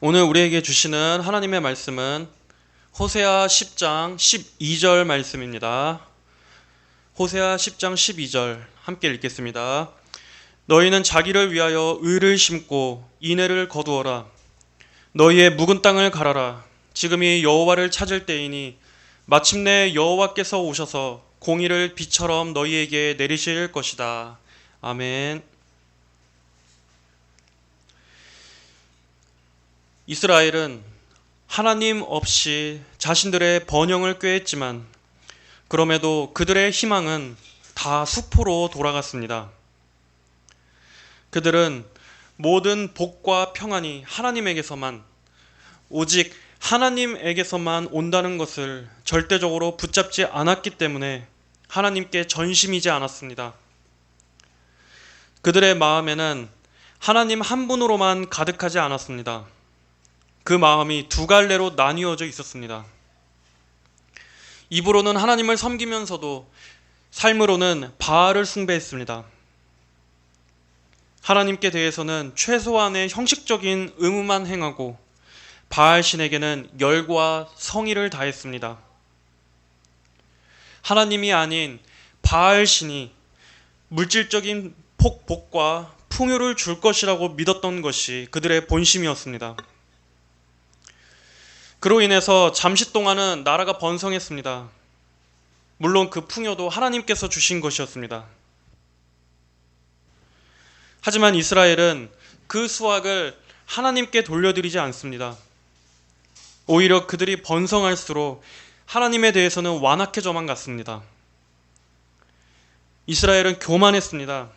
오늘 우리에게 주시는 하나님의 말씀은 호세아 10장 12절 말씀입니다. 호세아 10장 12절 함께 읽겠습니다. 너희는 자기를 위하여 의를 심고 인애를 거두어라. 너희의 묵은 땅을 갈아라. 지금이 여호와를 찾을 때이니 마침내 여호와께서 오셔서 공의를 비처럼 너희에게 내리실 것이다. 아멘. 이스라엘은 하나님 없이 자신들의 번영을 꾀했지만 그럼에도 그들의 희망은 다 수포로 돌아갔습니다. 그들은 모든 복과 평안이 하나님에게서만, 오직 하나님에게서만 온다는 것을 절대적으로 붙잡지 않았기 때문에 하나님께 전심이지 않았습니다. 그들의 마음에는 하나님 한 분으로만 가득하지 않았습니다. 그 마음이 두 갈래로 나뉘어져 있었습니다. 입으로는 하나님을 섬기면서도 삶으로는 바알을 숭배했습니다. 하나님께 대해서는 최소한의 형식적인 의무만 행하고 바알 신에게는 열과 성의를 다했습니다. 하나님이 아닌 바알 신이 물질적인 복과 풍요를 줄 것이라고 믿었던 것이 그들의 본심이었습니다. 그로 인해서 잠시 동안은 나라가 번성했습니다. 물론 그 풍요도 하나님께서 주신 것이었습니다. 하지만 이스라엘은 그 수확을 하나님께 돌려드리지 않습니다. 오히려 그들이 번성할수록 하나님에 대해서는 완악해져만 갔습니다. 이스라엘은 교만했습니다.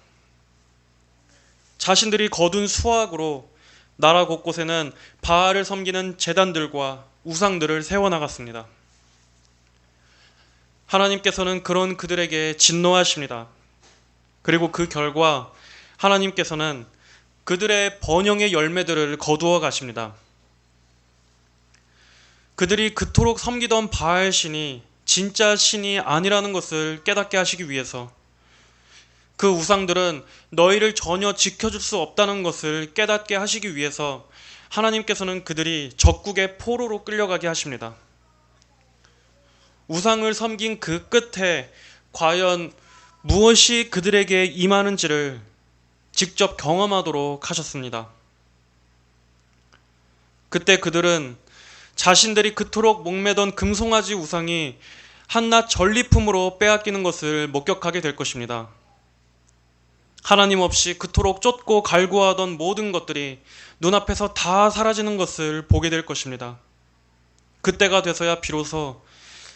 자신들이 거둔 수확으로 나라 곳곳에는 바알을 섬기는 제단들과 우상들을 세워나갔습니다. 하나님께서는 그런 그들에게 진노하십니다. 그리고 그 결과 하나님께서는 그들의 번영의 열매들을 거두어 가십니다. 그들이 그토록 섬기던 바알 신이 진짜 신이 아니라는 것을 깨닫게 하시기 위해서, 그 우상들은 너희를 전혀 지켜줄 수 없다는 것을 깨닫게 하시기 위해서 하나님께서는 그들이 적국의 포로로 끌려가게 하십니다. 우상을 섬긴 그 끝에 과연 무엇이 그들에게 임하는지를 직접 경험하도록 하셨습니다. 그때 그들은 자신들이 그토록 목매던 금송아지 우상이 한낱 전리품으로 빼앗기는 것을 목격하게 될 것입니다. 하나님 없이 그토록 쫓고 갈구하던 모든 것들이 눈앞에서 다 사라지는 것을 보게 될 것입니다. 그때가 돼서야 비로소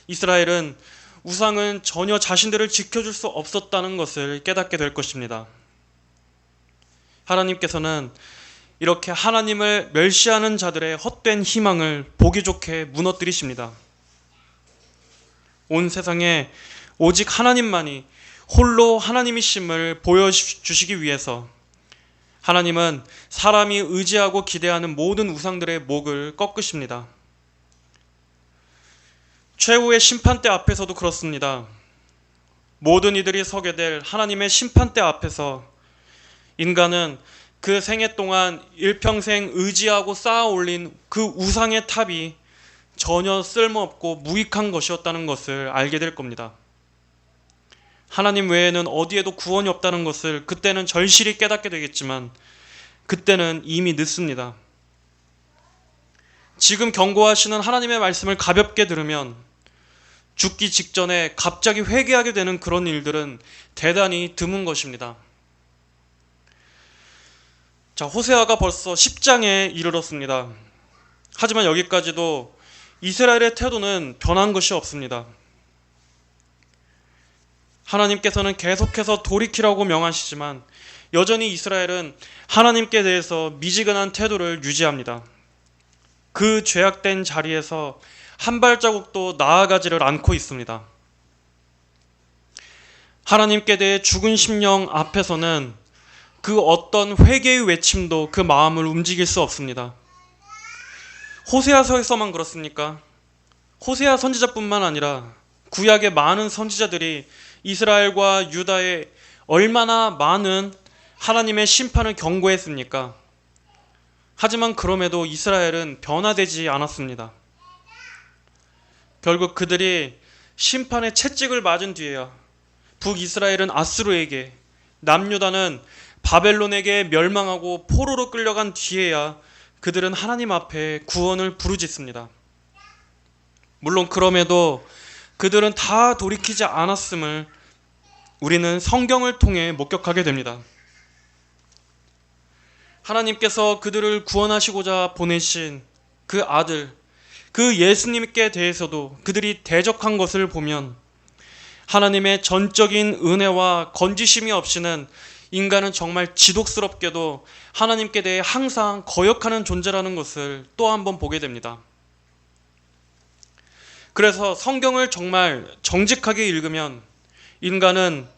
이스라엘은 우상은 전혀 자신들을 지켜줄 수 없었다는 것을 깨닫게 될 것입니다. 하나님께서는 이렇게 하나님을 멸시하는 자들의 헛된 희망을 보기 좋게 무너뜨리십니다. 온 세상에 오직 하나님만이 홀로 하나님이심을 보여주시기 위해서 하나님은 사람이 의지하고 기대하는 모든 우상들의 목을 꺾으십니다. 최후의 심판대 앞에서도 그렇습니다. 모든 이들이 서게 될 하나님의 심판대 앞에서 인간은 그 생애 동안 일평생 의지하고 쌓아 올린 그 우상의 탑이 전혀 쓸모없고 무익한 것이었다는 것을 알게 될 겁니다. 하나님 외에는 어디에도 구원이 없다는 것을 그때는 절실히 깨닫게 되겠지만 그때는 이미 늦습니다. 지금 경고하시는 하나님의 말씀을 가볍게 들으면 죽기 직전에 갑자기 회개하게 되는 그런 일들은 대단히 드문 것입니다. 자, 호세아가 벌써 10장에 이르렀습니다. 하지만 여기까지도 이스라엘의 태도는 변한 것이 없습니다. 하나님께서는 계속해서 돌이키라고 명하시지만 여전히 이스라엘은 하나님께 대해서 미지근한 태도를 유지합니다. 그 죄악된 자리에서 한 발자국도 나아가지를 않고 있습니다. 하나님께 대해 죽은 심령 앞에서는 그 어떤 회개의 외침도 그 마음을 움직일 수 없습니다. 호세아서에서만 그렇습니까? 호세아 선지자뿐만 아니라 구약의 많은 선지자들이 이스라엘과 유다에 얼마나 많은 하나님의 심판을 경고했습니까? 하지만 그럼에도 이스라엘은 변화되지 않았습니다. 결국 그들이 심판의 채찍을 맞은 뒤에야 북이스라엘은 아수르에게, 남유다는 바벨론에게 멸망하고 포로로 끌려간 뒤에야 그들은 하나님 앞에 구원을 부르짖습니다. 물론 그럼에도 그들은 다 돌이키지 않았음을 우리는 성경을 통해 목격하게 됩니다. 하나님께서 그들을 구원하시고자 보내신 그 아들, 그 예수님께 대해서도 그들이 대적한 것을 보면 하나님의 전적인 은혜와 건지심이 없이는 인간은 정말 지독스럽게도 하나님께 대해 항상 거역하는 존재라는 것을 또 한 번 보게 됩니다. 그래서 성경을 정말 정직하게 읽으면 인간은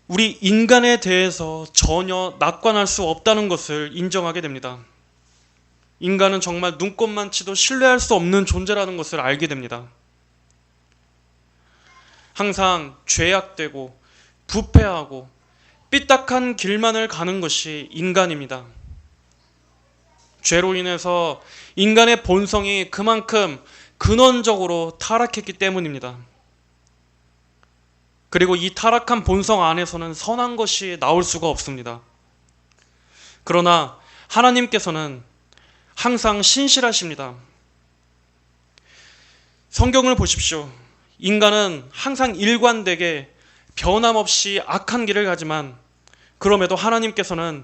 우리 인간에 대해서 전혀 낙관할 수 없다는 것을 인정하게 됩니다. 인간은 정말 눈꼽만 치도 신뢰할 수 없는 존재라는 것을 알게 됩니다. 항상 죄악되고 부패하고 삐딱한 길만을 가는 것이 인간입니다. 죄로 인해서 인간의 본성이 그만큼 근원적으로 타락했기 때문입니다. 그리고 이 타락한 본성 안에서는 선한 것이 나올 수가 없습니다. 그러나 하나님께서는 항상 신실하십니다. 성경을 보십시오. 인간은 항상 일관되게 변함없이 악한 길을 가지만 그럼에도 하나님께서는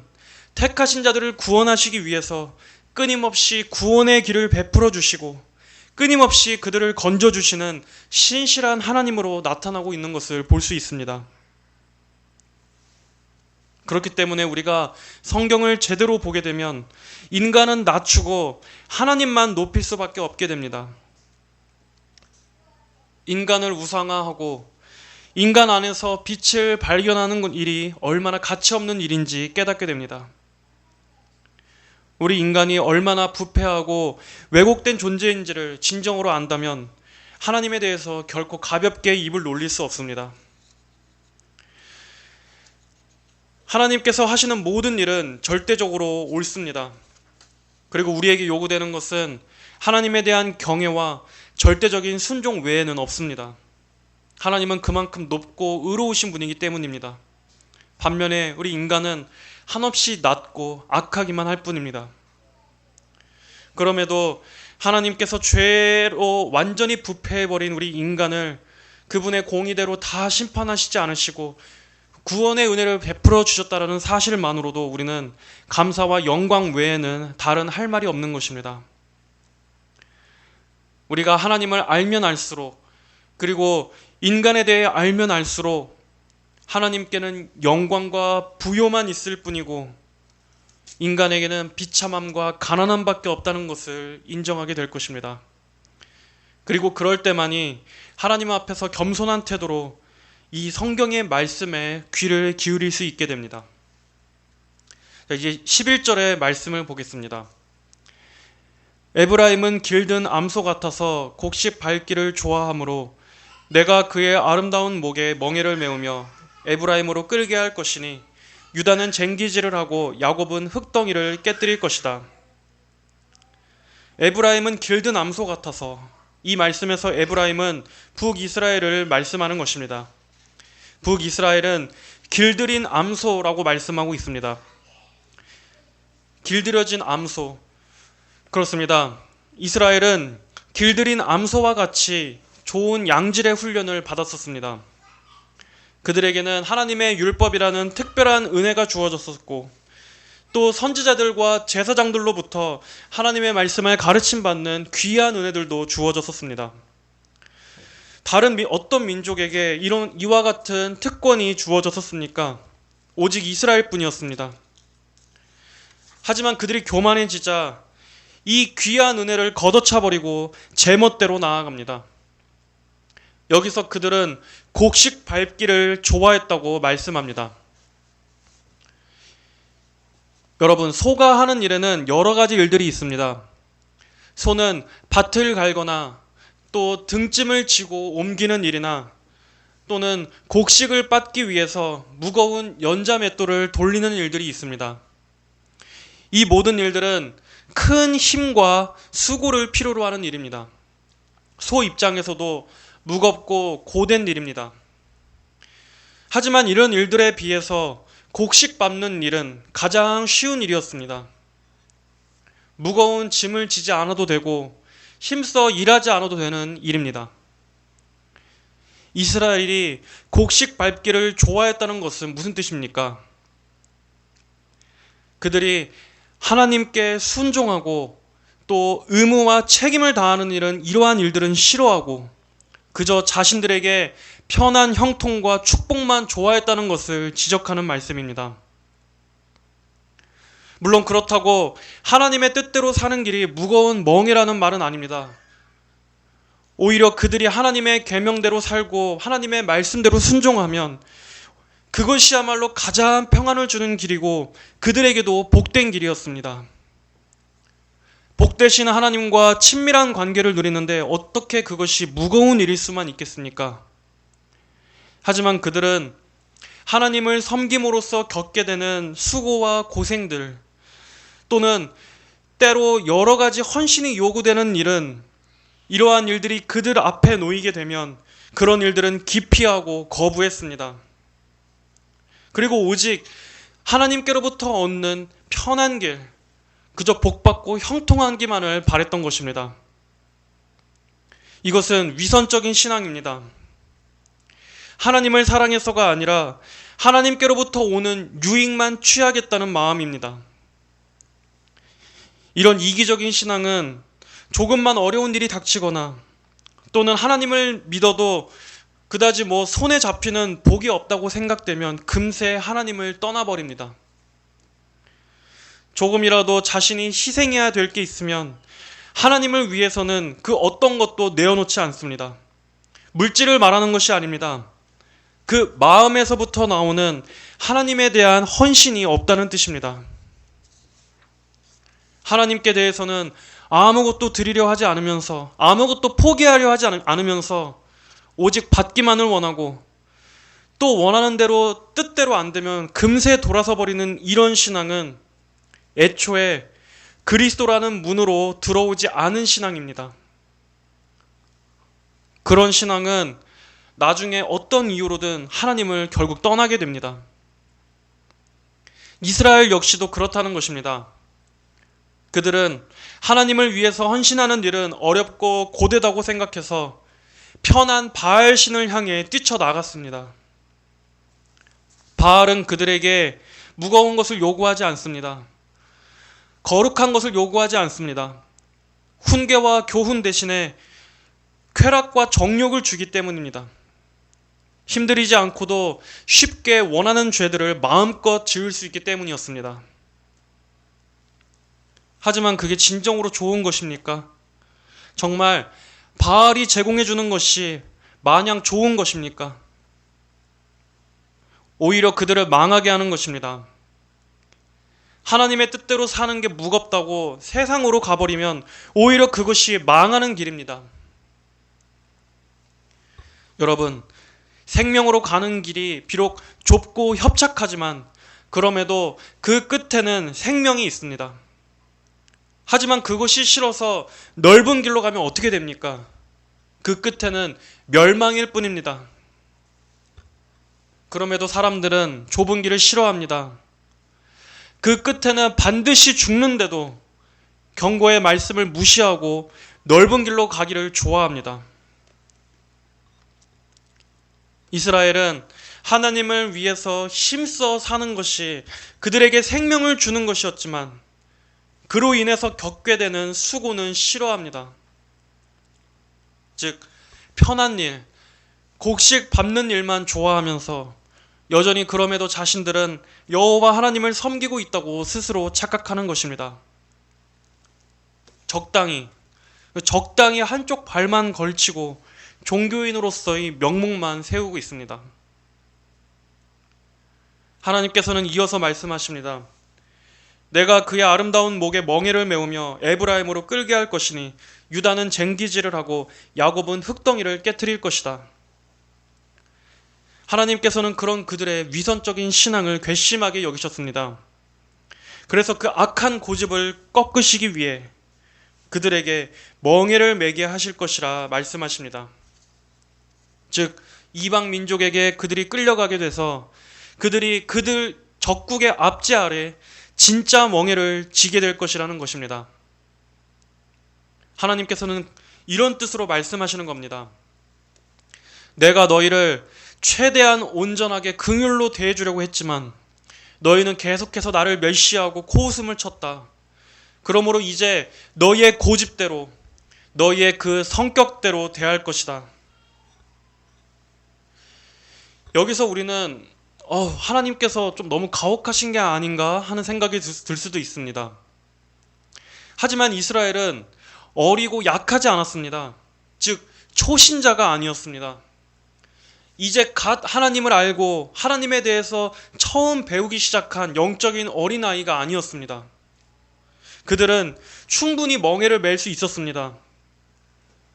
택하신 자들을 구원하시기 위해서 끊임없이 구원의 길을 베풀어 주시고 끊임없이 그들을 건져주시는 신실한 하나님으로 나타나고 있는 것을 볼 수 있습니다. 그렇기 때문에 우리가 성경을 제대로 보게 되면 인간은 낮추고 하나님만 높일 수밖에 없게 됩니다. 인간을 우상화하고 인간 안에서 빛을 발견하는 일이 얼마나 가치 없는 일인지 깨닫게 됩니다. 우리 인간이 얼마나 부패하고 왜곡된 존재인지를 진정으로 안다면 하나님에 대해서 결코 가볍게 입을 놀릴 수 없습니다. 하나님께서 하시는 모든 일은 절대적으로 옳습니다. 그리고 우리에게 요구되는 것은 하나님에 대한 경외와 절대적인 순종 외에는 없습니다. 하나님은 그만큼 높고 의로우신 분이기 때문입니다. 반면에 우리 인간은 한없이 낮고 악하기만 할 뿐입니다. 그럼에도 하나님께서 죄로 완전히 부패해버린 우리 인간을 그분의 공의대로 다 심판하시지 않으시고 구원의 은혜를 베풀어 주셨다는 사실만으로도 우리는 감사와 영광 외에는 다른 할 말이 없는 것입니다. 우리가 하나님을 알면 알수록 그리고 인간에 대해 알면 알수록 하나님께는 영광과 부요만 있을 뿐이고 인간에게는 비참함과 가난함밖에 없다는 것을 인정하게 될 것입니다. 그리고 그럴 때만이 하나님 앞에서 겸손한 태도로 이 성경의 말씀에 귀를 기울일 수 있게 됩니다. 이제 11절의 말씀을 보겠습니다. 에브라임은 길든 암소 같아서 곡식 밟기를 좋아하므로 내가 그의 아름다운 목에 멍에를 메우며 에브라임으로 끌게 할 것이니 유다는 쟁기질을 하고 야곱은 흙덩이를 깨뜨릴 것이다. 에브라임은 길든 암소 같아서, 이 말씀에서 에브라임은 북이스라엘을 말씀하는 것입니다. 북이스라엘은 길들인 암소라고 말씀하고 있습니다. 길들여진 암소, 그렇습니다. 이스라엘은 길들인 암소와 같이 좋은 양질의 훈련을 받았었습니다. 그들에게는 하나님의 율법이라는 특별한 은혜가 주어졌었고 또 선지자들과 제사장들로부터 하나님의 말씀을 가르침받는 귀한 은혜들도 주어졌었습니다. 다른 어떤 민족에게 이와 같은 특권이 주어졌었습니까? 오직 이스라엘 뿐이었습니다. 하지만 그들이 교만해지자 이 귀한 은혜를 걷어차버리고 제멋대로 나아갑니다. 여기서 그들은 곡식 밟기를 좋아했다고 말씀합니다. 여러분, 소가 하는 일에는 여러 가지 일들이 있습니다. 소는 밭을 갈거나 또 등짐을 지고 옮기는 일이나 또는 곡식을 빻기 위해서 무거운 연자 맷돌을 돌리는 일들이 있습니다. 이 모든 일들은 큰 힘과 수고를 필요로 하는 일입니다. 소 입장에서도 무겁고 고된 일입니다. 하지만 이런 일들에 비해서 곡식 밟는 일은 가장 쉬운 일이었습니다. 무거운 짐을 지지 않아도 되고 힘써 일하지 않아도 되는 일입니다. 이스라엘이 곡식 밟기를 좋아했다는 것은 무슨 뜻입니까? 그들이 하나님께 순종하고 또 의무와 책임을 다하는 일은 이러한 일들은 싫어하고 그저 자신들에게 편한 형통과 축복만 좋아했다는 것을 지적하는 말씀입니다. 물론 그렇다고 하나님의 뜻대로 사는 길이 무거운 멍이라는 말은 아닙니다. 오히려 그들이 하나님의 계명대로 살고 하나님의 말씀대로 순종하면 그것이야말로 가장 평안을 주는 길이고 그들에게도 복된 길이었습니다. 복되신 하나님과 친밀한 관계를 누리는데 어떻게 그것이 무거운 일일 수만 있겠습니까? 하지만 그들은 하나님을 섬김으로써 겪게 되는 수고와 고생들 또는 때로 여러 가지 헌신이 요구되는 일은 이러한 일들이 그들 앞에 놓이게 되면 그런 일들은 기피하고 거부했습니다. 그리고 오직 하나님께로부터 얻는 편한 길, 그저 복받고 형통한 기만을 바랬던 것입니다. 이것은 위선적인 신앙입니다. 하나님을 사랑해서가 아니라 하나님께로부터 오는 유익만 취하겠다는 마음입니다. 이런 이기적인 신앙은 조금만 어려운 일이 닥치거나 또는 하나님을 믿어도 그다지 손에 잡히는 복이 없다고 생각되면 금세 하나님을 떠나버립니다. 조금이라도 자신이 희생해야 될 게 있으면 하나님을 위해서는 그 어떤 것도 내어놓지 않습니다. 물질을 말하는 것이 아닙니다. 그 마음에서부터 나오는 하나님에 대한 헌신이 없다는 뜻입니다. 하나님께 대해서는 아무것도 드리려 하지 않으면서 아무것도 포기하려 하지 않으면서 오직 받기만을 원하고 또 원하는 대로 뜻대로 안 되면 금세 돌아서 버리는 이런 신앙은 애초에 그리스도라는 문으로 들어오지 않은 신앙입니다. 그런 신앙은 나중에 어떤 이유로든 하나님을 결국 떠나게 됩니다. 이스라엘 역시도 그렇다는 것입니다. 그들은 하나님을 위해서 헌신하는 일은 어렵고 고되다고 생각해서 편한 바알 신을 향해 뛰쳐나갔습니다. 바알은 그들에게 무거운 것을 요구하지 않습니다. 거룩한 것을 요구하지 않습니다. 훈계와 교훈 대신에 쾌락과 정욕을 주기 때문입니다. 힘들이지 않고도 쉽게 원하는 죄들을 마음껏 지을 수 있기 때문이었습니다. 하지만 그게 진정으로 좋은 것입니까? 정말 바알이 제공해 주는 것이 마냥 좋은 것입니까? 오히려 그들을 망하게 하는 것입니다. 하나님의 뜻대로 사는 게 무겁다고 세상으로 가버리면 오히려 그것이 망하는 길입니다. 여러분, 생명으로 가는 길이 비록 좁고 협착하지만 그럼에도 그 끝에는 생명이 있습니다. 하지만 그것이 싫어서 넓은 길로 가면 어떻게 됩니까? 그 끝에는 멸망일 뿐입니다. 그럼에도 사람들은 좁은 길을 싫어합니다. 그 끝에는 반드시 죽는데도 경고의 말씀을 무시하고 넓은 길로 가기를 좋아합니다. 이스라엘은 하나님을 위해서 힘써 사는 것이 그들에게 생명을 주는 것이었지만 그로 인해서 겪게 되는 수고는 싫어합니다. 즉 편한 일, 곡식 밟는 일만 좋아하면서 여전히 그럼에도 자신들은 여호와 하나님을 섬기고 있다고 스스로 착각하는 것입니다. 적당히 한쪽 발만 걸치고 종교인으로서의 명목만 세우고 있습니다. 하나님께서는 이어서 말씀하십니다. 내가 그의 아름다운 목에 멍에를 메우며 에브라임으로 끌게 할 것이니 유다는 쟁기질을 하고 야곱은 흙덩이를 깨트릴 것이다. 하나님께서는 그런 그들의 위선적인 신앙을 괘씸하게 여기셨습니다. 그래서 그 악한 고집을 꺾으시기 위해 그들에게 멍에를 매게 하실 것이라 말씀하십니다. 즉 이방 민족에게 그들이 끌려가게 돼서 그들이 그들 적국의 압제 아래 진짜 멍에를 지게 될 것이라는 것입니다. 하나님께서는 이런 뜻으로 말씀하시는 겁니다. 내가 너희를 최대한 온전하게 긍휼로 대해주려고 했지만 너희는 계속해서 나를 멸시하고 코웃음을 쳤다. 그러므로 이제 너희의 고집대로, 너희의 그 성격대로 대할 것이다. 여기서 우리는 하나님께서 좀 너무 가혹하신 게 아닌가 하는 생각이 들 수도 있습니다. 하지만 이스라엘은 어리고 약하지 않았습니다. 즉 초신자가 아니었습니다. 이제 갓 하나님을 알고 하나님에 대해서 처음 배우기 시작한 영적인 어린아이가 아니었습니다. 그들은 충분히 멍에를 맬 수 있었습니다.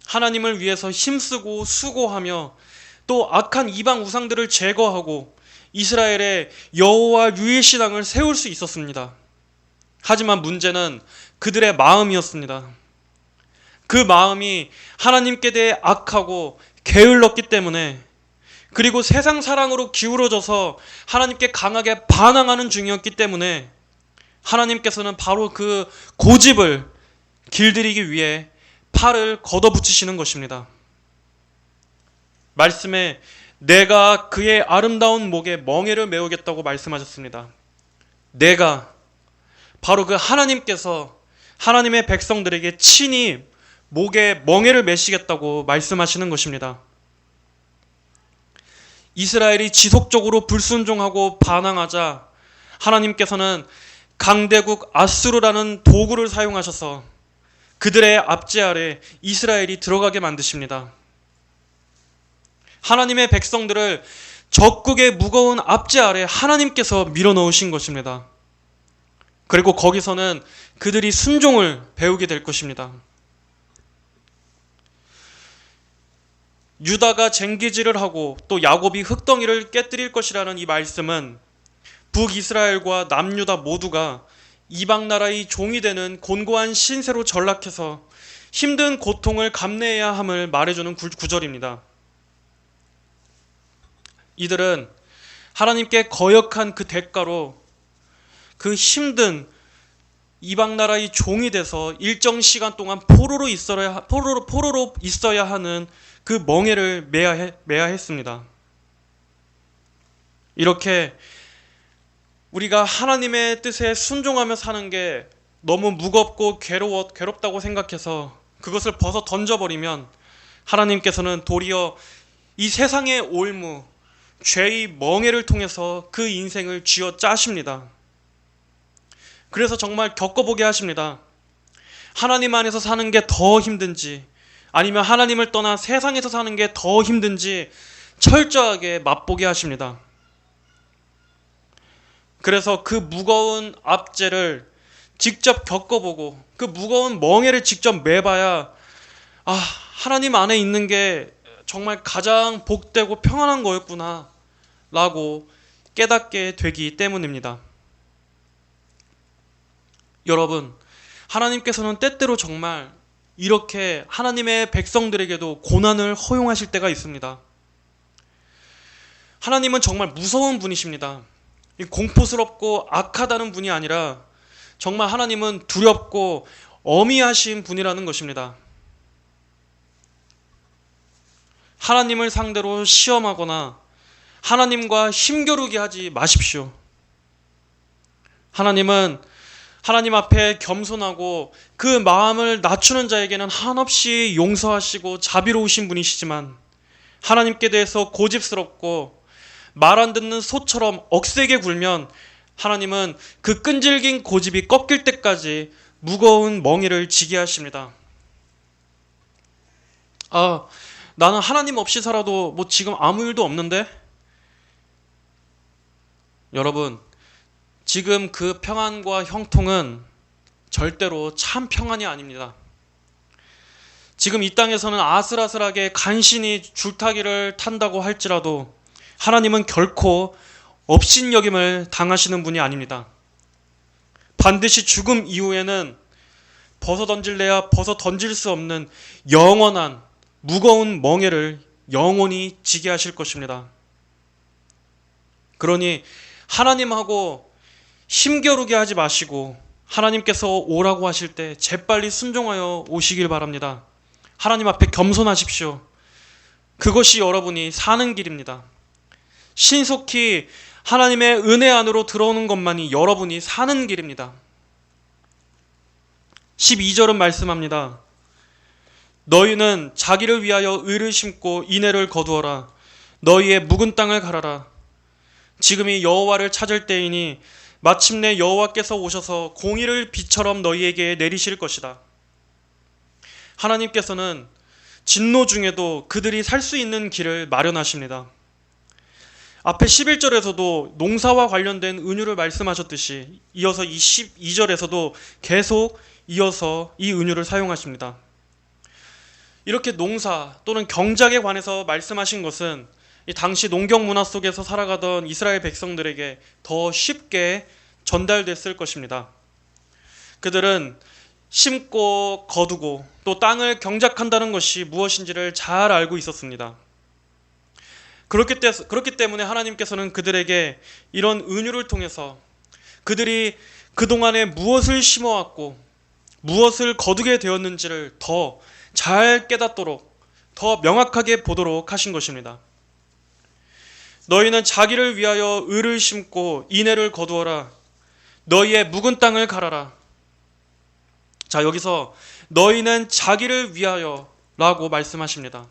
하나님을 위해서 힘쓰고 수고하며 또 악한 이방 우상들을 제거하고 이스라엘의 여호와 유일 신앙을 세울 수 있었습니다. 하지만 문제는 그들의 마음이었습니다. 그 마음이 하나님께 대해 악하고 게을렀기 때문에, 그리고 세상 사랑으로 기울어져서 하나님께 강하게 반항하는 중이었기 때문에 하나님께서는 바로 그 고집을 길들이기 위해 팔을 걷어붙이시는 것입니다. 말씀에 내가 그의 아름다운 목에 멍에를 메우겠다고 말씀하셨습니다. 내가, 바로 그 하나님께서 하나님의 백성들에게 친히 목에 멍에를 메시겠다고 말씀하시는 것입니다. 이스라엘이 지속적으로 불순종하고 반항하자 하나님께서는 강대국 아수르라는 도구를 사용하셔서 그들의 압제 아래 이스라엘이 들어가게 만드십니다. 하나님의 백성들을 적국의 무거운 압제 아래 하나님께서 밀어넣으신 것입니다. 그리고 거기서는 그들이 순종을 배우게 될 것입니다. 유다가 쟁기질을 하고 또 야곱이 흙덩이를 깨뜨릴 것이라는 이 말씀은 북이스라엘과 남유다 모두가 이방 나라의 종이 되는 곤고한 신세로 전락해서 힘든 고통을 감내해야 함을 말해주는 구절입니다. 이들은 하나님께 거역한 그 대가로 그 힘든 이방 나라의 종이 돼서 일정 시간 동안 포로로 있어야 하는 그 멍에를 매야 했습니다. 이렇게 우리가 하나님의 뜻에 순종하며 사는 게 너무 무겁고 괴롭다고 생각해서 그것을 벗어 던져버리면 하나님께서는 도리어 이 세상의 올무, 죄의 멍에를 통해서 그 인생을 쥐어 짜십니다. 그래서 정말 겪어보게 하십니다. 하나님 안에서 사는 게 더 힘든지 아니면 하나님을 떠나 세상에서 사는 게 더 힘든지 철저하게 맛보게 하십니다. 그래서 그 무거운 압제를 직접 겪어보고 그 무거운 멍에를 직접 매봐야 하나님 안에 있는 게 정말 가장 복되고 평안한 거였구나 라고 깨닫게 되기 때문입니다. 여러분, 하나님께서는 때때로 정말 이렇게 하나님의 백성들에게도 고난을 허용하실 때가 있습니다. 하나님은 정말 무서운 분이십니다. 공포스럽고 악하다는 분이 아니라 정말 하나님은 두렵고 어미하신 분이라는 것입니다. 하나님을 상대로 시험하거나 하나님과 힘겨루게 하지 마십시오. 하나님은 하나님 앞에 겸손하고 그 마음을 낮추는 자에게는 한없이 용서하시고 자비로우신 분이시지만 하나님께 대해서 고집스럽고 말 안 듣는 소처럼 억세게 굴면 하나님은 그 끈질긴 고집이 꺾일 때까지 무거운 멍에를 지게 하십니다. 나는 하나님 없이 살아도 지금 아무 일도 없는데? 여러분, 지금 그 평안과 형통은 절대로 참 평안이 아닙니다. 지금 이 땅에서는 아슬아슬하게 간신히 줄타기를 탄다고 할지라도 하나님은 결코 업신여김을 당하시는 분이 아닙니다. 반드시 죽음 이후에는 벗어 던질래야 벗어 던질 수 없는 영원한 무거운 멍에를 영원히 지게 하실 것입니다. 그러니 하나님하고 힘겨루게 하지 마시고 하나님께서 오라고 하실 때 재빨리 순종하여 오시길 바랍니다. 하나님 앞에 겸손하십시오. 그것이 여러분이 사는 길입니다. 신속히 하나님의 은혜 안으로 들어오는 것만이 여러분이 사는 길입니다. 12절은 말씀합니다. 너희는 자기를 위하여 의를 심고 인애를 거두어라. 너희의 묵은 땅을 갈아라. 지금이 여호와를 찾을 때이니 마침내 여호와께서 오셔서 공의를 비처럼 너희에게 내리실 것이다. 하나님께서는 진노 중에도 그들이 살 수 있는 길을 마련하십니다. 앞에 11절에서도 농사와 관련된 은유를 말씀하셨듯이 이어서 이 12절에서도 계속 이어서 이 은유를 사용하십니다. 이렇게 농사 또는 경작에 관해서 말씀하신 것은 이 당시 농경 문화 속에서 살아가던 이스라엘 백성들에게 더 쉽게 전달됐을 것입니다. 그들은 심고 거두고 또 땅을 경작한다는 것이 무엇인지를 잘 알고 있었습니다. 그렇기 때문에 하나님께서는 그들에게 이런 은유를 통해서 그들이 그동안에 무엇을 심어왔고 무엇을 거두게 되었는지를 더 잘 깨닫도록 더 명확하게 보도록 하신 것입니다. 너희는 자기를 위하여 의를 심고 인애를 거두어라. 너희의 묵은 땅을 갈아라. 자, 여기서 너희는 자기를 위하여 라고 말씀하십니다.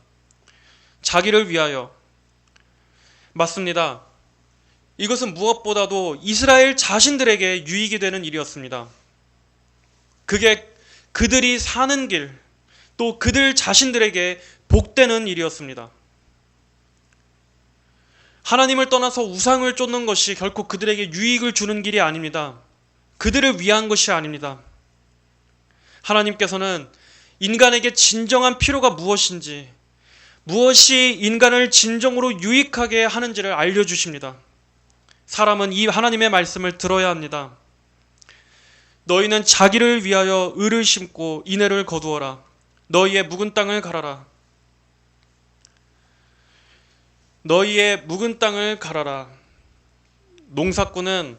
자기를 위하여. 맞습니다. 이것은 무엇보다도 이스라엘 자신들에게 유익이 되는 일이었습니다. 그게 그들이 사는 길, 또 그들 자신들에게 복되는 일이었습니다. 하나님을 떠나서 우상을 쫓는 것이 결코 그들에게 유익을 주는 길이 아닙니다. 그들을 위한 것이 아닙니다. 하나님께서는 인간에게 진정한 필요가 무엇인지, 무엇이 인간을 진정으로 유익하게 하는지를 알려주십니다. 사람은 이 하나님의 말씀을 들어야 합니다. 너희는 자기를 위하여 의를 심고 인애를 거두어라. 너희의 묵은 땅을 갈아라. 너희의 묵은 땅을 갈아라. 농사꾼은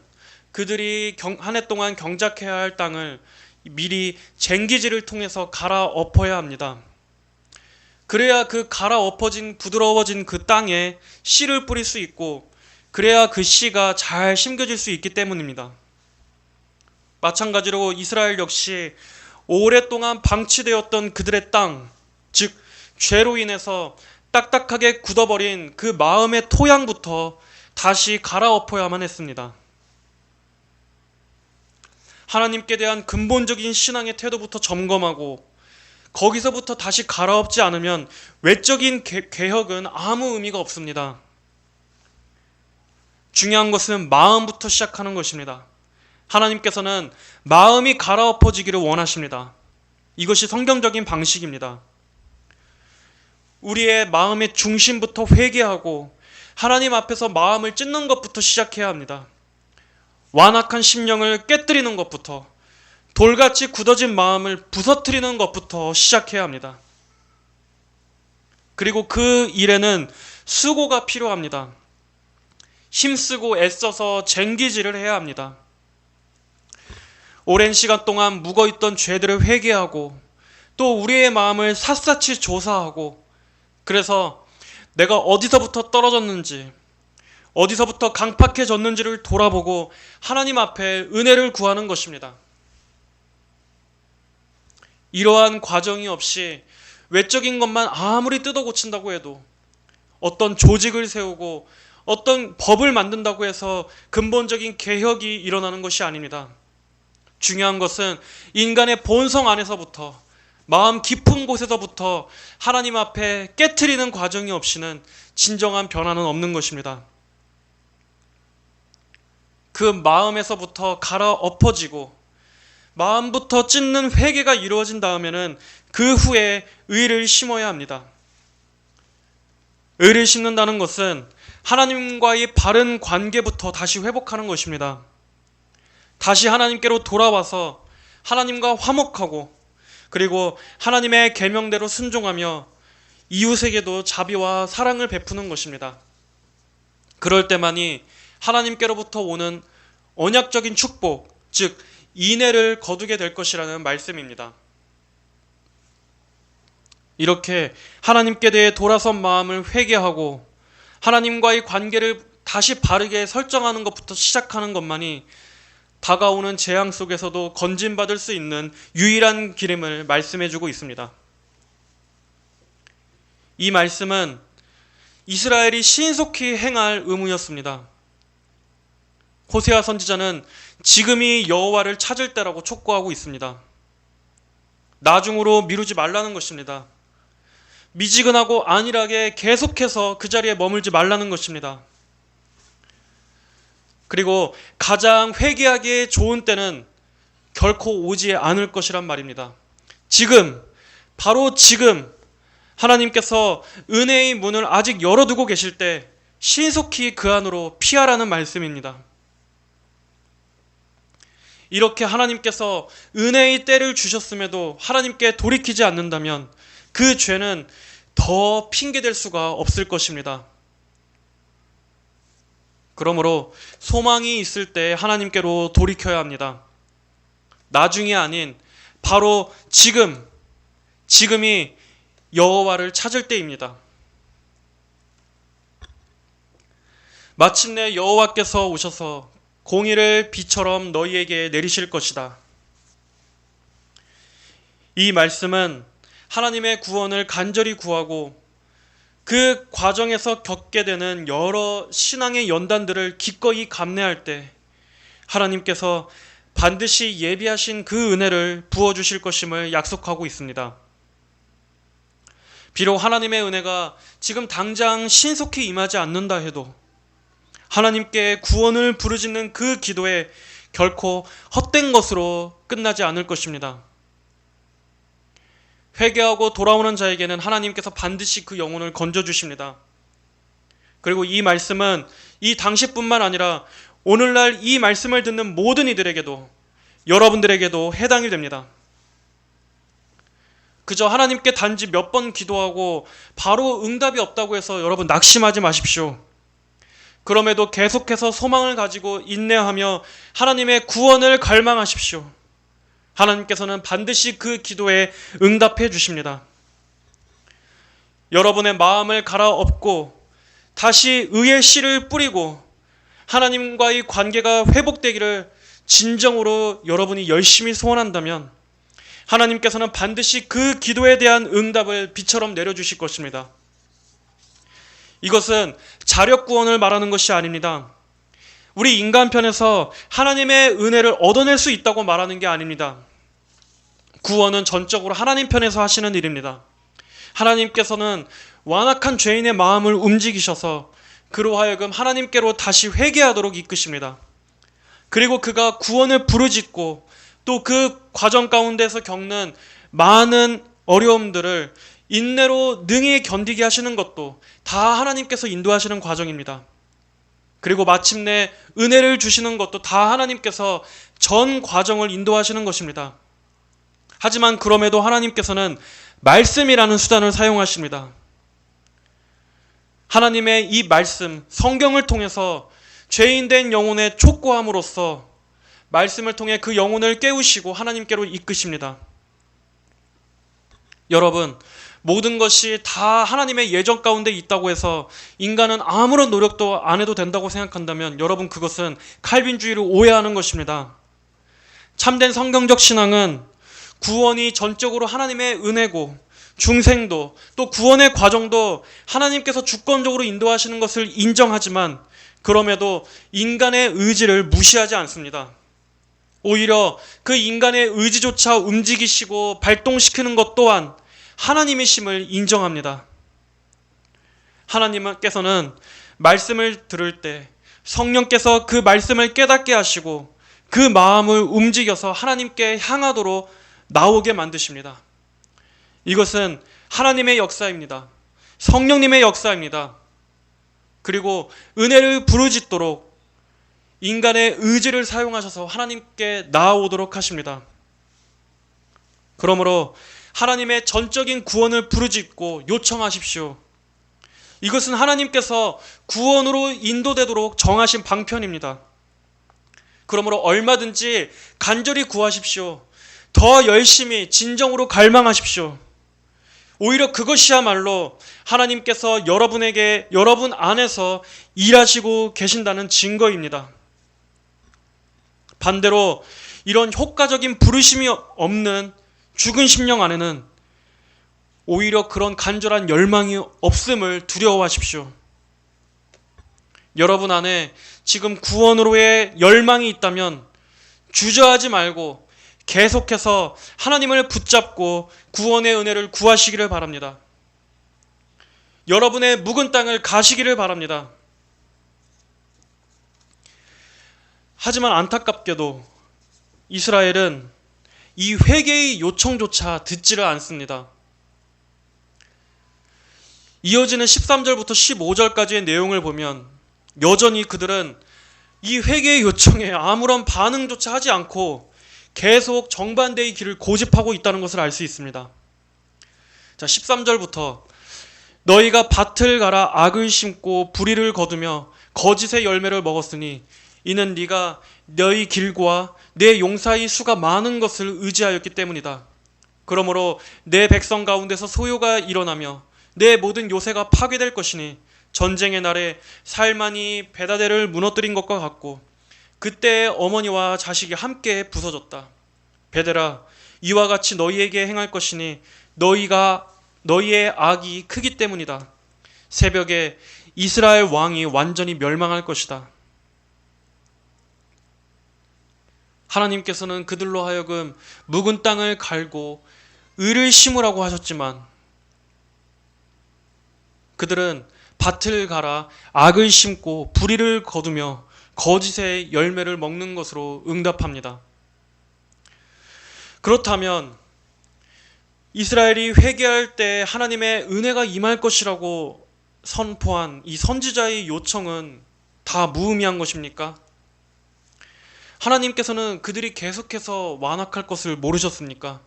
그들이 한 해 동안 경작해야 할 땅을 미리 쟁기질을 통해서 갈아 엎어야 합니다. 그래야 그 갈아 엎어진 부드러워진 그 땅에 씨를 뿌릴 수 있고 그래야 그 씨가 잘 심겨질 수 있기 때문입니다. 마찬가지로 이스라엘 역시 오랫동안 방치되었던 그들의 땅, 즉 죄로 인해서 딱딱하게 굳어버린 그 마음의 토양부터 다시 갈아엎어야만 했습니다. 하나님께 대한 근본적인 신앙의 태도부터 점검하고 거기서부터 다시 갈아엎지 않으면 외적인 개혁은 아무 의미가 없습니다. 중요한 것은 마음부터 시작하는 것입니다. 하나님께서는 마음이 갈아엎어지기를 원하십니다. 이것이 성경적인 방식입니다. 우리의 마음의 중심부터 회개하고 하나님 앞에서 마음을 찢는 것부터 시작해야 합니다. 완악한 심령을 깨뜨리는 것부터, 돌같이 굳어진 마음을 부서뜨리는 것부터 시작해야 합니다. 그리고 그 일에는 수고가 필요합니다. 힘쓰고 애써서 쟁기질을 해야 합니다. 오랜 시간 동안 묵어있던 죄들을 회개하고 또 우리의 마음을 샅샅이 조사하고 그래서 내가 어디서부터 떨어졌는지 어디서부터 강팍해졌는지를 돌아보고 하나님 앞에 은혜를 구하는 것입니다. 이러한 과정이 없이 외적인 것만 아무리 뜯어 고친다고 해도 어떤 조직을 세우고 어떤 법을 만든다고 해서 근본적인 개혁이 일어나는 것이 아닙니다. 중요한 것은 인간의 본성 안에서부터 마음 깊은 곳에서부터 하나님 앞에 깨트리는 과정이 없이는 진정한 변화는 없는 것입니다. 그 마음에서부터 갈아엎어지고 마음부터 찢는 회개가 이루어진 다음에는 그 후에 의를 심어야 합니다. 의를 심는다는 것은 하나님과의 바른 관계부터 다시 회복하는 것입니다. 다시 하나님께로 돌아와서 하나님과 화목하고 그리고 하나님의 계명대로 순종하며 이웃에게도 자비와 사랑을 베푸는 것입니다. 그럴 때만이 하나님께로부터 오는 언약적인 축복, 즉 인애를 거두게 될 것이라는 말씀입니다. 이렇게 하나님께 대해 돌아선 마음을 회개하고 하나님과의 관계를 다시 바르게 설정하는 것부터 시작하는 것만이 다가오는 재앙 속에서도 건진받을 수 있는 유일한 길임을 말씀해주고 있습니다. 이 말씀은 이스라엘이 신속히 행할 의무였습니다. 호세아 선지자는 지금이 여호와를 찾을 때라고 촉구하고 있습니다. 나중으로 미루지 말라는 것입니다. 미지근하고 안일하게 계속해서 그 자리에 머물지 말라는 것입니다. 그리고 가장 회개하기에 좋은 때는 결코 오지 않을 것이란 말입니다. 지금, 바로 지금 하나님께서 은혜의 문을 아직 열어두고 계실 때 신속히 그 안으로 피하라는 말씀입니다. 이렇게 하나님께서 은혜의 때를 주셨음에도 하나님께 돌이키지 않는다면 그 죄는 더 핑계댈 수가 없을 것입니다. 그러므로 소망이 있을 때 하나님께로 돌이켜야 합니다. 나중이 아닌 바로 지금이 여호와를 찾을 때입니다. 마침내 여호와께서 오셔서 공의를 비처럼 너희에게 내리실 것이다. 이 말씀은 하나님의 구원을 간절히 구하고 그 과정에서 겪게 되는 여러 신앙의 연단들을 기꺼이 감내할 때 하나님께서 반드시 예비하신 그 은혜를 부어주실 것임을 약속하고 있습니다. 비록 하나님의 은혜가 지금 당장 신속히 임하지 않는다 해도 하나님께 구원을 부르짖는 그 기도에 결코 헛된 것으로 끝나지 않을 것입니다. 회개하고 돌아오는 자에게는 하나님께서 반드시 그 영혼을 건져주십니다. 그리고 이 말씀은 이 당시뿐만 아니라 오늘날 이 말씀을 듣는 모든 이들에게도, 여러분들에게도 해당이 됩니다. 그저 하나님께 단지 몇 번 기도하고 바로 응답이 없다고 해서 여러분 낙심하지 마십시오. 그럼에도 계속해서 소망을 가지고 인내하며 하나님의 구원을 갈망하십시오. 하나님께서는 반드시 그 기도에 응답해 주십니다. 여러분의 마음을 갈아엎고 다시 의의 씨를 뿌리고 하나님과의 관계가 회복되기를 진정으로 여러분이 열심히 소원한다면 하나님께서는 반드시 그 기도에 대한 응답을 비처럼 내려주실 것입니다. 이것은 자력 구원을 말하는 것이 아닙니다. 우리 인간편에서 하나님의 은혜를 얻어낼 수 있다고 말하는 게 아닙니다. 구원은 전적으로 하나님 편에서 하시는 일입니다. 하나님께서는 완악한 죄인의 마음을 움직이셔서 그로 하여금 하나님께로 다시 회개하도록 이끄십니다. 그리고 그가 구원을 부르짖고 또 그 과정 가운데서 겪는 많은 어려움들을 인내로 능히 견디게 하시는 것도 다 하나님께서 인도하시는 과정입니다. 그리고 마침내 은혜를 주시는 것도 다 하나님께서 전 과정을 인도하시는 것입니다. 하지만 그럼에도 하나님께서는 말씀이라는 수단을 사용하십니다. 하나님의 이 말씀, 성경을 통해서 죄인된 영혼의 촉구함으로써 말씀을 통해 그 영혼을 깨우시고 하나님께로 이끄십니다. 여러분, 모든 것이 다 하나님의 예정 가운데 있다고 해서 인간은 아무런 노력도 안 해도 된다고 생각한다면 여러분 그것은 칼빈주의를 오해하는 것입니다. 참된 성경적 신앙은 구원이 전적으로 하나님의 은혜고 중생도 또 구원의 과정도 하나님께서 주권적으로 인도하시는 것을 인정하지만 그럼에도 인간의 의지를 무시하지 않습니다. 오히려 그 인간의 의지조차 움직이시고 발동시키는 것 또한 하나님이심을 인정합니다. 하나님께서는 말씀을 들을 때 성령께서 그 말씀을 깨닫게 하시고 그 마음을 움직여서 하나님께 향하도록 나오게 만드십니다. 이것은 하나님의 역사입니다. 성령님의 역사입니다. 그리고 은혜를 부르짖도록 인간의 의지를 사용하셔서 하나님께 나아오도록 하십니다. 그러므로 하나님의 전적인 구원을 부르짖고 요청하십시오. 이것은 하나님께서 구원으로 인도되도록 정하신 방편입니다. 그러므로 얼마든지 간절히 구하십시오. 더 열심히 진정으로 갈망하십시오. 오히려 그것이야말로 하나님께서 여러분 안에서 일하시고 계신다는 증거입니다. 반대로 이런 효과적인 부르심이 없는 죽은 심령 안에는 오히려 그런 간절한 열망이 없음을 두려워하십시오. 여러분 안에 지금 구원으로의 열망이 있다면 주저하지 말고 계속해서 하나님을 붙잡고 구원의 은혜를 구하시기를 바랍니다. 여러분의 묵은 땅을 가시기를 바랍니다. 하지만 안타깝게도 이스라엘은 이 회개의 요청조차 듣지를 않습니다. 이어지는 13절부터 15절까지의 내용을 보면 여전히 그들은 이 회개의 요청에 아무런 반응조차 하지 않고 계속 정반대의 길을 고집하고 있다는 것을 알 수 있습니다. 자, 13절부터 너희가 밭을 갈아 악을 심고 불의를 거두며 거짓의 열매를 먹었으니 이는 네가 너희 길과 내 용사의 수가 많은 것을 의지하였기 때문이다. 그러므로 내 백성 가운데서 소요가 일어나며 내 모든 요새가 파괴될 것이니 전쟁의 날에 살만이 베다데를 무너뜨린 것과 같고 그때 어머니와 자식이 함께 부서졌다. 베데라, 이와 같이 너희에게 행할 것이니 너희의 악이 크기 때문이다. 새벽에 이스라엘 왕이 완전히 멸망할 것이다. 하나님께서는 그들로 하여금 묵은 땅을 갈고 의를 심으라고 하셨지만 그들은 밭을 갈아 악을 심고 불의를 거두며 거짓의 열매를 먹는 것으로 응답합니다. 그렇다면 이스라엘이 회개할 때 하나님의 은혜가 임할 것이라고 선포한 이 선지자의 요청은 다 무의미한 것입니까? 하나님께서는 그들이 계속해서 완악할 것을 모르셨습니까?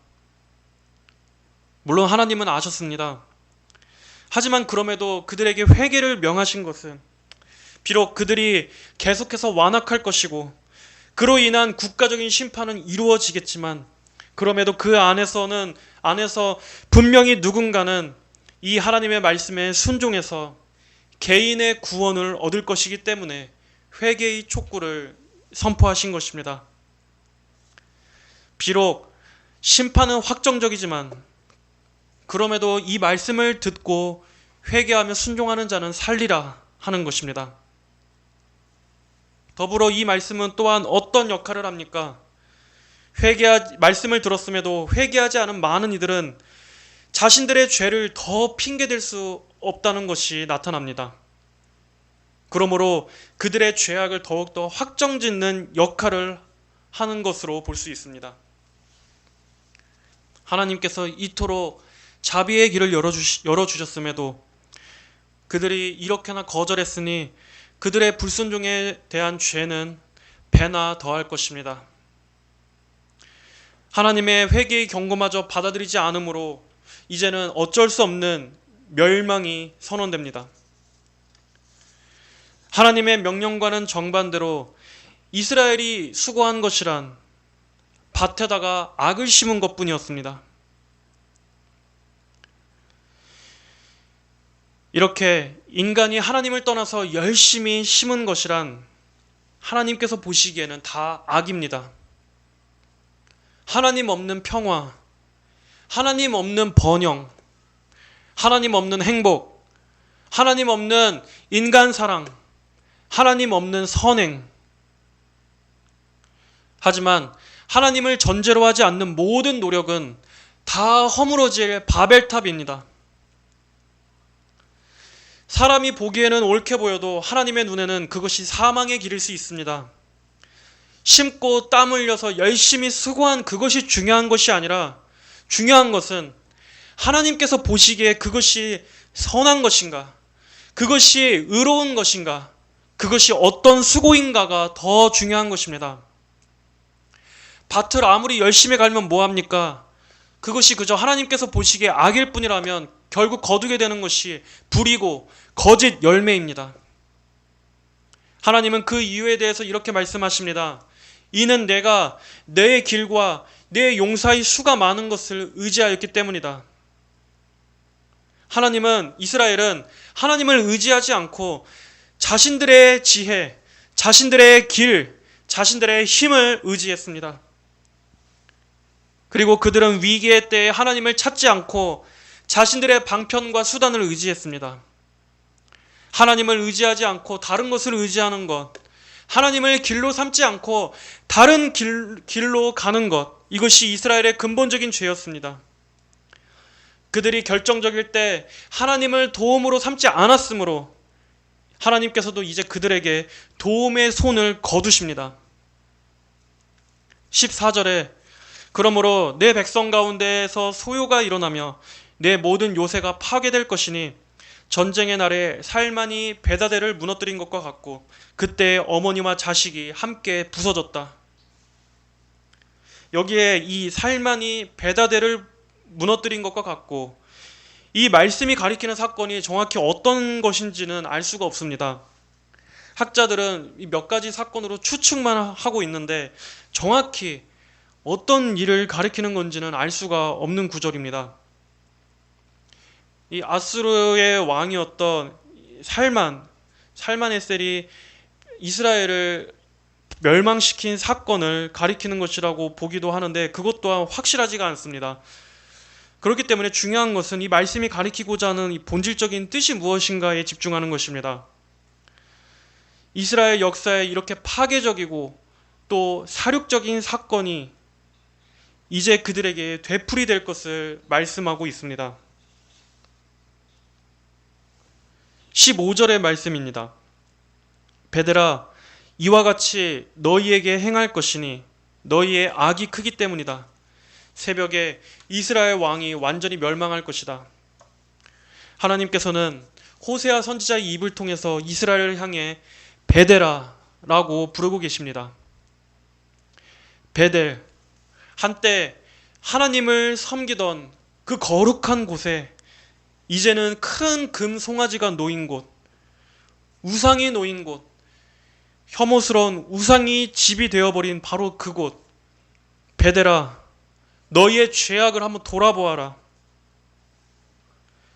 물론 하나님은 아셨습니다. 하지만 그럼에도 그들에게 회개를 명하신 것은 비록 그들이 계속해서 완악할 것이고 그로 인한 국가적인 심판은 이루어지겠지만 그럼에도 그 안에서 분명히 누군가는 이 하나님의 말씀에 순종해서 개인의 구원을 얻을 것이기 때문에 회개의 촉구를 선포하신 것입니다. 비록 심판은 확정적이지만 그럼에도 이 말씀을 듣고 회개하며 순종하는 자는 살리라 하는 것입니다. 더불어 이 말씀은 또한 어떤 역할을 합니까? 말씀을 들었음에도 회개하지 않은 많은 이들은 자신들의 죄를 더 핑계댈 수 없다는 것이 나타납니다. 그러므로 그들의 죄악을 더욱더 확정짓는 역할을 하는 것으로 볼 수 있습니다. 하나님께서 이토록 자비의 길을 열어주셨음에도 그들이 이렇게나 거절했으니 그들의 불순종에 대한 죄는 배나 더할 것입니다. 하나님의 회개의 경고마저 받아들이지 않으므로 이제는 어쩔 수 없는 멸망이 선언됩니다. 하나님의 명령과는 정반대로 이스라엘이 수고한 것이란 밭에다가 악을 심은 것뿐이었습니다. 이렇게 인간이 하나님을 떠나서 열심히 심은 것이란 하나님께서 보시기에는 다 악입니다. 하나님 없는 평화, 하나님 없는 번영, 하나님 없는 행복, 하나님 없는 인간 사랑, 하나님 없는 선행. 하지만 하나님을 전제로 하지 않는 모든 노력은 다 허물어질 바벨탑입니다. 사람이 보기에는 옳게 보여도 하나님의 눈에는 그것이 사망의 길일 수 있습니다. 심고 땀 흘려서 열심히 수고한 그것이 중요한 것이 아니라 중요한 것은 하나님께서 보시기에 그것이 선한 것인가, 그것이 의로운 것인가, 그것이 어떤 수고인가가 더 중요한 것입니다. 밭을 아무리 열심히 갈면 뭐합니까? 그것이 그저 하나님께서 보시기에 악일 뿐이라면 결국 거두게 되는 것이 불이고 거짓 열매입니다. 하나님은 그 이유에 대해서 이렇게 말씀하십니다. 이는 내가 내 길과 내 용사의 수가 많은 것을 의지하였기 때문이다. 이스라엘은 하나님을 의지하지 않고 자신들의 지혜, 자신들의 길, 자신들의 힘을 의지했습니다. 그리고 그들은 위기의 때에 하나님을 찾지 않고 자신들의 방편과 수단을 의지했습니다. 하나님을 의지하지 않고 다른 것을 의지하는 것, 하나님을 길로 삼지 않고 다른 길로 가는 것, 이것이 이스라엘의 근본적인 죄였습니다. 그들이 결정적일 때 하나님을 도움으로 삼지 않았으므로 하나님께서도 이제 그들에게 도움의 손을 거두십니다. 14절에 그러므로 내 백성 가운데에서 소요가 일어나며 내 모든 요새가 파괴될 것이니 전쟁의 날에 살만이 베다델을 무너뜨린 것과 같고 그때 어머니와 자식이 함께 부서졌다. 여기에 이 살만이 베다델을 무너뜨린 것과 같고, 이 말씀이 가리키는 사건이 정확히 어떤 것인지는 알 수가 없습니다. 학자들은 몇 가지 사건으로 추측만 하고 있는데 정확히 어떤 일을 가리키는 건지는 알 수가 없는 구절입니다. 이 아수르의 왕이었던 살만에셀이 이스라엘을 멸망시킨 사건을 가리키는 것이라고 보기도 하는데 그것 또한 확실하지가 않습니다. 그렇기 때문에 중요한 것은 이 말씀이 가리키고자 하는 이 본질적인 뜻이 무엇인가에 집중하는 것입니다. 이스라엘 역사에 이렇게 파괴적이고 또 사륙적인 사건이 이제 그들에게 되풀이될 것을 말씀하고 있습니다. 15절의 말씀입니다. 베델아, 이와 같이 너희에게 행할 것이니 너희의 악이 크기 때문이다. 새벽에 이스라엘 왕이 완전히 멸망할 것이다. 하나님께서는 호세아 선지자의 입을 통해서 이스라엘을 향해 베델아라고 부르고 계십니다. 베델, 한때 하나님을 섬기던 그 거룩한 곳에 이제는 큰 금 송아지가 놓인 곳, 우상이 놓인 곳, 혐오스러운 우상이 집이 되어버린 바로 그곳, 베델아, 너희의 죄악을 한번 돌아보아라.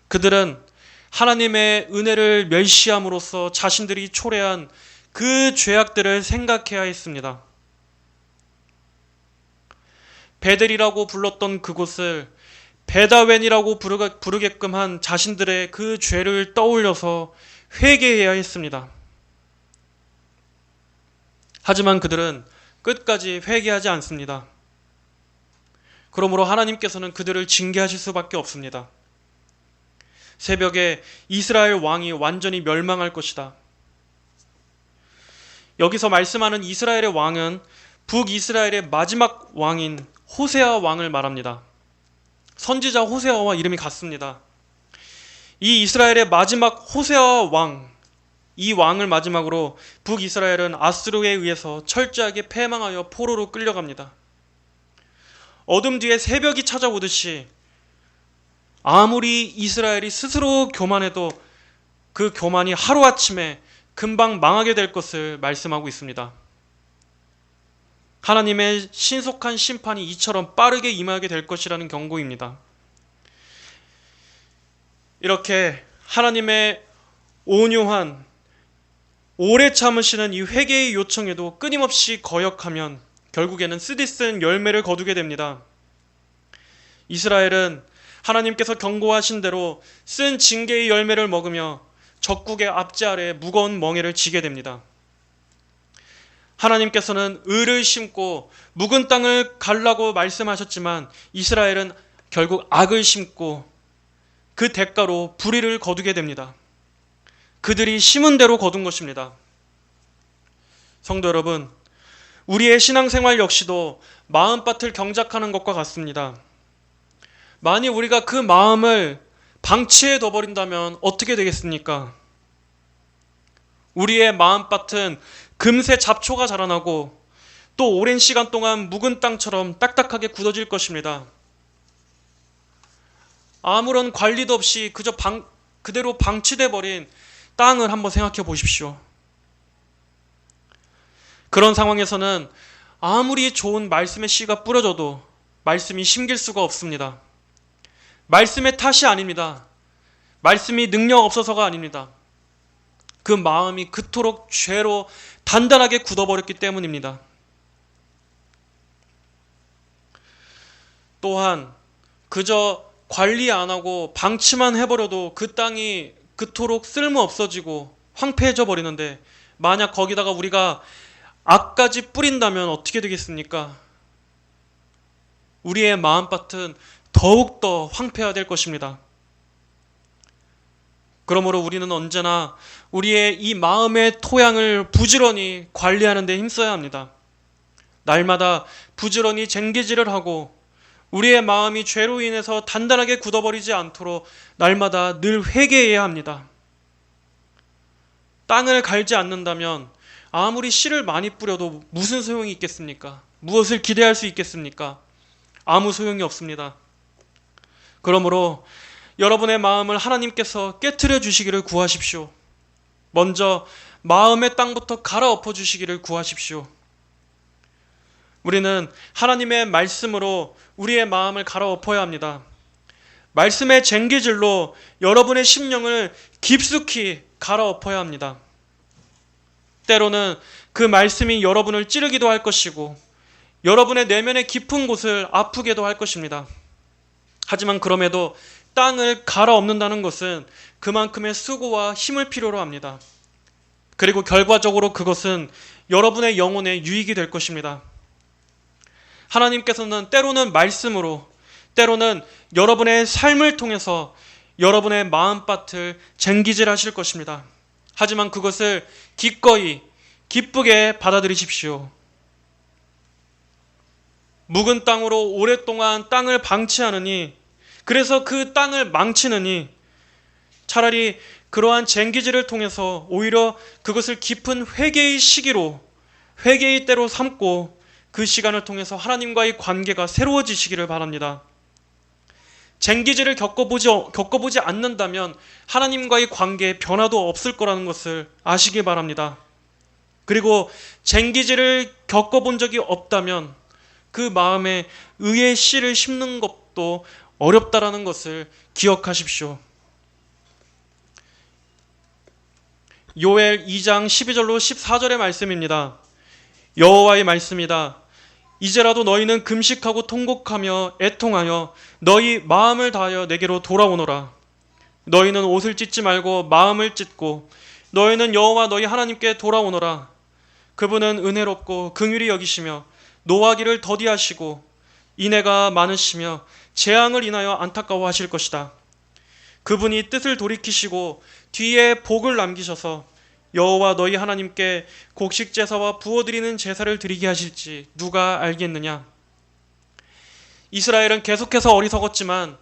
그들은 하나님의 은혜를 멸시함으로써 자신들이 초래한 그 죄악들을 생각해야 했습니다. 베델이라고 불렀던 그곳을 베다웬이라고 부르게끔 한 자신들의 그 죄를 떠올려서 회개해야 했습니다. 하지만 그들은 끝까지 회개하지 않습니다. 그러므로 하나님께서는 그들을 징계하실 수밖에 없습니다. 새벽에 이스라엘 왕이 완전히 멸망할 것이다. 여기서 말씀하는 이스라엘의 왕은 북이스라엘의 마지막 왕인 호세아 왕을 말합니다. 선지자 호세아와 이름이 같습니다. 이 이스라엘의 마지막 호세아 왕, 이 왕을 마지막으로 북이스라엘은 아수르에 의해서 철저하게 패망하여 포로로 끌려갑니다. 어둠 뒤에 새벽이 찾아오듯이 아무리 이스라엘이 스스로 교만해도 그 교만이 하루아침에 금방 망하게 될 것을 말씀하고 있습니다. 하나님의 신속한 심판이 이처럼 빠르게 임하게 될 것이라는 경고입니다. 이렇게 하나님의 온유한 오래 참으시는 이 회개의 요청에도 끊임없이 거역하면 결국에는 쓰디쓴 열매를 거두게 됩니다. 이스라엘은 하나님께서 경고하신 대로 쓴 징계의 열매를 먹으며 적국의 압제 아래 무거운 멍에를 지게 됩니다. 하나님께서는 의를 심고 묵은 땅을 갈라고 말씀하셨지만 이스라엘은 결국 악을 심고 그 대가로 불의를 거두게 됩니다. 그들이 심은 대로 거둔 것입니다. 성도 여러분, 우리의 신앙생활 역시도 마음밭을 경작하는 것과 같습니다. 만일 우리가 그 마음을 방치해 둬버린다면 어떻게 되겠습니까? 우리의 마음밭은 금세 잡초가 자라나고 또 오랜 시간 동안 묵은 땅처럼 딱딱하게 굳어질 것입니다. 아무런 관리도 없이 그대로 방치돼 버린 땅을 한번 생각해 보십시오. 그런 상황에서는 아무리 좋은 말씀의 씨가 뿌려져도 말씀이 심길 수가 없습니다. 말씀의 탓이 아닙니다. 말씀이 능력 없어서가 아닙니다. 그 마음이 그토록 죄로 단단하게 굳어버렸기 때문입니다. 또한 그저 관리 안 하고 방치만 해버려도 그 땅이 그토록 쓸모없어지고 황폐해져 버리는데, 만약 거기다가 우리가 악까지 뿌린다면 어떻게 되겠습니까? 우리의 마음밭은 더욱더 황폐화될 것입니다. 그러므로 우리는 언제나 우리의 이 마음의 토양을 부지런히 관리하는 데 힘써야 합니다. 날마다 부지런히 쟁기질을 하고 우리의 마음이 죄로 인해서 단단하게 굳어버리지 않도록 날마다 늘 회개해야 합니다. 땅을 갈지 않는다면 아무리 씨를 많이 뿌려도 무슨 소용이 있겠습니까? 무엇을 기대할 수 있겠습니까? 아무 소용이 없습니다. 그러므로 여러분의 마음을 하나님께서 깨트려 주시기를 구하십시오. 먼저 마음의 땅부터 갈아엎어 주시기를 구하십시오. 우리는 하나님의 말씀으로 우리의 마음을 갈아엎어야 합니다. 말씀의 쟁기질로 여러분의 심령을 깊숙이 갈아엎어야 합니다. 때로는 그 말씀이 여러분을 찌르기도 할 것이고 여러분의 내면의 깊은 곳을 아프게도 할 것입니다. 하지만 그럼에도 땅을 갈아엎는다는 것은 그만큼의 수고와 힘을 필요로 합니다. 그리고 결과적으로 그것은 여러분의 영혼에 유익이 될 것입니다. 하나님께서는 때로는 말씀으로, 때로는 여러분의 삶을 통해서 여러분의 마음밭을 쟁기질 하실 것입니다. 하지만 그것을 기꺼이 기쁘게 받아들이십시오. 묵은 땅으로 오랫동안 땅을 방치하느니, 그래서 그 땅을 망치느니 차라리 그러한 쟁기질을 통해서 오히려 그것을 깊은 회개의 시기로, 회개의 때로 삼고 그 시간을 통해서 하나님과의 관계가 새로워지시기를 바랍니다. 쟁기질을 겪어보지 않는다면 하나님과의 관계에 변화도 없을 거라는 것을 아시기 바랍니다. 그리고 쟁기질을 겪어본 적이 없다면 그 마음에 의의 씨를 심는 것도 어렵다라는 것을 기억하십시오. 요엘 2장 12절로 14절의 말씀입니다. 여호와의 말씀이다. 이제라도 너희는 금식하고 통곡하며 애통하여 너희 마음을 다하여 내게로 돌아오너라. 너희는 옷을 찢지 말고 마음을 찢고 너희는 여호와 너희 하나님께 돌아오너라. 그분은 은혜롭고 긍휼히 여기시며 노하기를 더디하시고 인애가 많으시며 재앙을 인하여 안타까워하실 것이다. 그분이 뜻을 돌이키시고 뒤에 복을 남기셔서 여호와 너희 하나님께 곡식 제사와 부어드리는 제사를 드리게 하실지 누가 알겠느냐. 이스라엘은 계속해서 어리석었지만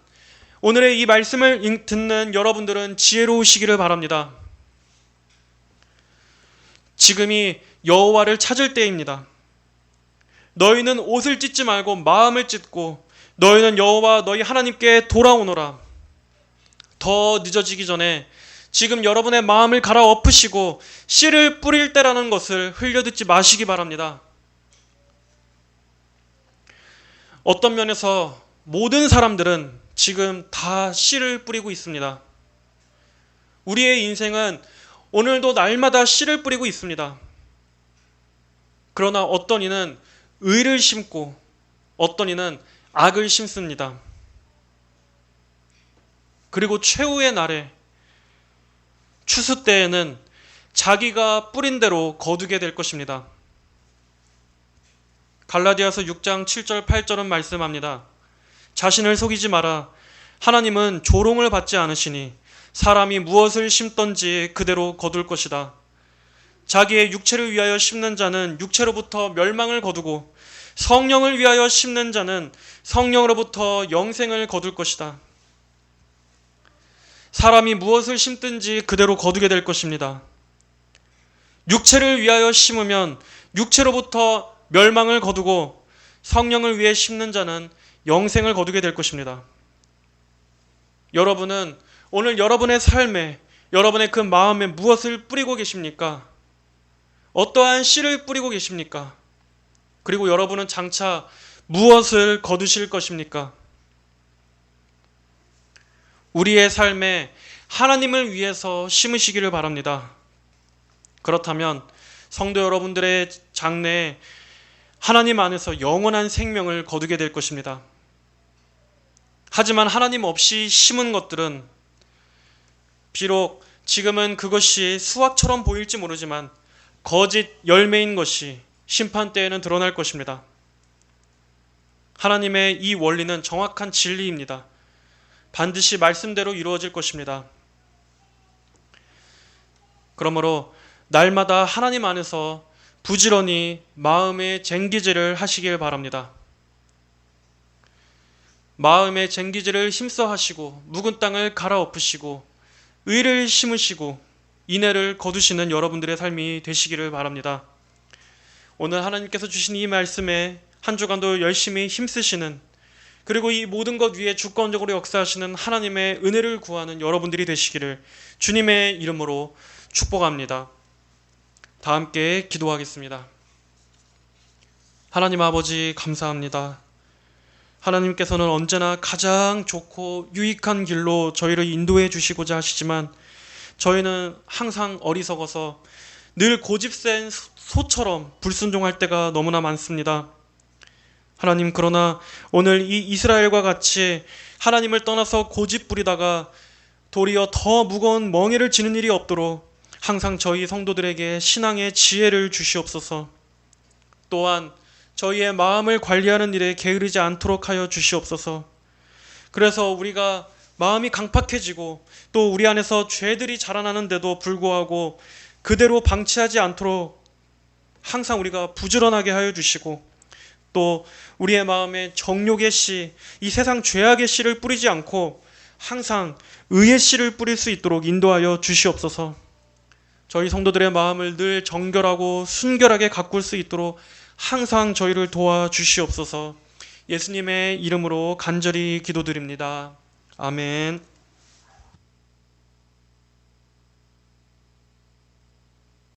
오늘의 이 말씀을 듣는 여러분들은 지혜로우시기를 바랍니다. 지금이 여호와를 찾을 때입니다. 너희는 옷을 찢지 말고 마음을 찢고 너희는 여호와 너희 하나님께 돌아오너라. 더 늦어지기 전에 지금 여러분의 마음을 갈아엎으시고 씨를 뿌릴 때라는 것을 흘려듣지 마시기 바랍니다. 어떤 면에서 모든 사람들은 지금 다 씨를 뿌리고 있습니다. 우리의 인생은 오늘도 날마다 씨를 뿌리고 있습니다. 그러나 어떤 이는 의를 심고 어떤 이는 악을 심습니다. 그리고 최후의 날에 추수 때에는 자기가 뿌린 대로 거두게 될 것입니다. 갈라디아서 6장 7절 8절은 말씀합니다. 자신을 속이지 마라. 하나님은 조롱을 받지 않으시니 사람이 무엇을 심던지 그대로 거둘 것이다. 자기의 육체를 위하여 심는 자는 육체로부터 멸망을 거두고 성령을 위하여 심는 자는 성령으로부터 영생을 거둘 것이다. 사람이 무엇을 심든지 그대로 거두게 될 것입니다. 육체를 위하여 심으면 육체로부터 멸망을 거두고 성령을 위해 심는 자는 영생을 거두게 될 것입니다. 여러분은 오늘 여러분의 삶에, 여러분의 그 마음에 무엇을 뿌리고 계십니까? 어떠한 씨를 뿌리고 계십니까? 그리고 여러분은 장차 무엇을 거두실 것입니까? 우리의 삶에 하나님을 위해서 심으시기를 바랍니다. 그렇다면 성도 여러분들의 장래에 하나님 안에서 영원한 생명을 거두게 될 것입니다. 하지만 하나님 없이 심은 것들은 비록 지금은 그것이 수확처럼 보일지 모르지만 거짓 열매인 것이 심판 때에는 드러날 것입니다. 하나님의 이 원리는 정확한 진리입니다. 반드시 말씀대로 이루어질 것입니다. 그러므로 날마다 하나님 안에서 부지런히 마음의 쟁기질을 하시길 바랍니다. 마음의 쟁기질을 힘써 하시고 묵은 땅을 갈아엎으시고 의를 심으시고 인애를 거두시는 여러분들의 삶이 되시기를 바랍니다. 오늘 하나님께서 주신 이 말씀에 한 주간도 열심히 힘쓰시는, 그리고 이 모든 것 위에 주권적으로 역사하시는 하나님의 은혜를 구하는 여러분들이 되시기를 주님의 이름으로 축복합니다. 다 함께 기도하겠습니다. 하나님 아버지 감사합니다. 하나님께서는 언제나 가장 좋고 유익한 길로 저희를 인도해 주시고자 하시지만 저희는 항상 어리석어서 늘 고집센 소처럼 불순종할 때가 너무나 많습니다. 하나님, 그러나 오늘 이 이스라엘과 같이 하나님을 떠나서 고집 부리다가 도리어 더 무거운 멍에를 지는 일이 없도록 항상 저희 성도들에게 신앙의 지혜를 주시옵소서. 또한 저희의 마음을 관리하는 일에 게으르지 않도록 하여 주시옵소서. 그래서 우리가 마음이 강팍해지고 또 우리 안에서 죄들이 자라나는데도 불구하고 그대로 방치하지 않도록 항상 우리가 부지런하게 하여 주시고, 또 우리의 마음에 정욕의 씨, 이 세상 죄악의 씨를 뿌리지 않고 항상 의의 씨를 뿌릴 수 있도록 인도하여 주시옵소서. 저희 성도들의 마음을 늘 정결하고 순결하게 가꿀 수 있도록 항상 저희를 도와주시옵소서. 예수님의 이름으로 간절히 기도드립니다. 아멘.